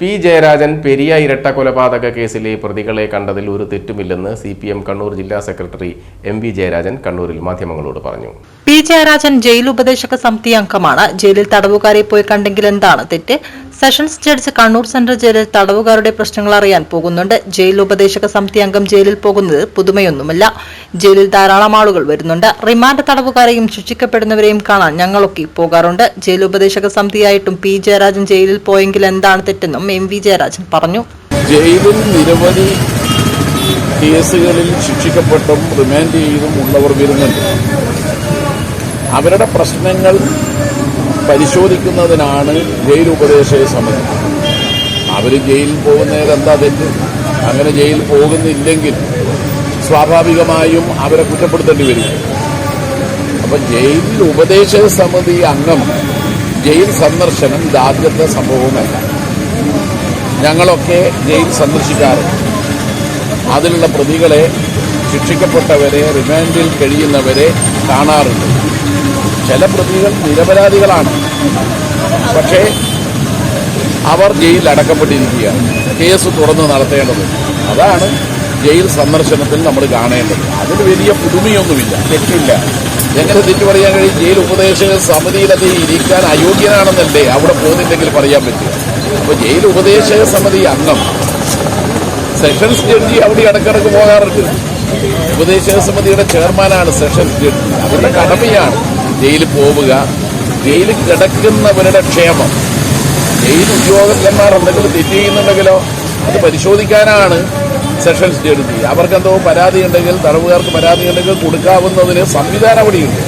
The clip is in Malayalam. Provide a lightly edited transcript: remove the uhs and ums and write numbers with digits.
പി ജയരാജൻ പെരിയ ഇരട്ടക്കൊലപാതക കേസിലെ പ്രതികളെ കണ്ടതിൽ ഒരു തെറ്റുമില്ലെന്ന് CPM കണ്ണൂർ ജില്ലാ സെക്രട്ടറി MV ജയരാജൻ കണ്ണൂരിൽ മാധ്യമങ്ങളോട് പറഞ്ഞു. പി ജയരാജൻ ജയിൽ ഉപദേശക സമിതി അംഗമാണ്. ജയിലിൽ തടവുകാരെ പോയി കണ്ടെങ്കിൽ എന്താണ് തെറ്റ്? സെഷൻസ് ജഡ്ജ് കണ്ണൂർ സെൻട്രൽ ജയിലിൽ തടവുകാരുടെ പ്രശ്നങ്ങൾ അറിയാൻ പോകുന്നുണ്ട്. ജയിൽ ഉപദേശക സമിതി അംഗം ജയിലിൽ പോകുന്നത് പുതുമയൊന്നുമല്ല. ജയിലിൽ ധാരാളം ആളുകൾ വരുന്നുണ്ട്. റിമാൻഡ് തടവുകാരെയും ശിക്ഷിക്കപ്പെടുന്നവരെയും കാണാൻ ഞങ്ങളൊക്കെ പോകാറുണ്ട്. ജയിൽ ഉപദേശക സമിതിയായിട്ടും പി ജയരാജൻ ജയിലിൽ പോയെങ്കിൽ എന്താണ് തെറ്റെന്നും MV ജയരാജൻ പറഞ്ഞു. ജയിലിൽ നിരവധി കേസുകളിൽ ശിക്ഷിക്കപ്പെട്ടും റിമാൻഡ് ചെയ്തും ഉള്ളവർ വരുന്നുണ്ട്. അവരുടെ പ്രശ്നങ്ങൾ പരിശോധിക്കുന്നതിനാണ് ജയിൽ ഉപദേശക സമിതി. അവർ ജയിലിൽ പോകുന്നതിൽ എന്താ തെറ്റ്? അങ്ങനെ ജയിലിൽ പോകുന്നില്ലെങ്കിൽ സ്വാഭാവികമായും അവരെ കുറ്റപ്പെടുത്തേണ്ടി വരും. അപ്പം ജയിൽ ഉപദേശക സമിതി അംഗം ജയിൽ സന്ദർശനം ഇതാദ്യത്തെ സംഭവമല്ല. ഞങ്ങളൊക്കെ ജയിൽ സന്ദർശിക്കാറുണ്ട്. അതിലുള്ള പ്രതികളെ, ശിക്ഷിക്കപ്പെട്ടവരെ, റിമാൻഡിൽ കഴിയുന്നവരെ കാണാറുണ്ട്. ചില പ്രതികൾ നിരപരാധികളാണ്, പക്ഷേ അവർ ജയിലിൽ അടക്കപ്പെട്ടിരിക്കുകയാണ്. കേസ് തുറന്ന് നടത്തേണ്ടത്. അതാണ് ജയിൽ സന്ദർശനത്തിൽ നമ്മൾ കാണേണ്ടത്. അതിന് വലിയ പുതുമയൊന്നുമില്ല, തെറ്റില്ല. എങ്ങനെ തെറ്റു പറയാൻ കഴിയും? ജയിൽ ഉപദേശക സമിതിയിലത് ഇരിക്കാൻ അയോഗ്യനാണെന്നല്ലേ അവിടെ പോകുന്നില്ലെങ്കിൽ പറയാൻ പറ്റുക. അപ്പോൾ ജയിൽ ഉപദേശക സമിതി അംഗം സെഷൻസ് ജഡ്ജി അവിടെ ഇടക്കിടക്ക് പോകാറുണ്ട്. ഉപദേശക സമിതിയുടെ ചെയർമാനാണ് സെഷൻസ് ജഡ്ജി. അവരുടെ കടമയാണ് ജയിലിൽ പോവുക, ജയിലിൽ കിടക്കുന്നവരുടെ ക്ഷേമം. ജയിൽ ഉദ്യോഗസ്ഥന്മാർ എന്തെങ്കിലും തെറ്റ് ചെയ്യുന്നുണ്ടെങ്കിലോ അത് പരിശോധിക്കാനാണ് സെഷൻസ് ജഡ്ജി. അവർക്കെന്തോ പരാതി ഉണ്ടെങ്കിൽ, തടവുകാർക്ക് പരാതി ഉണ്ടെങ്കിൽ കൊടുക്കാവുന്നതിന് സംവിധാനം അവിടെയുണ്ട്.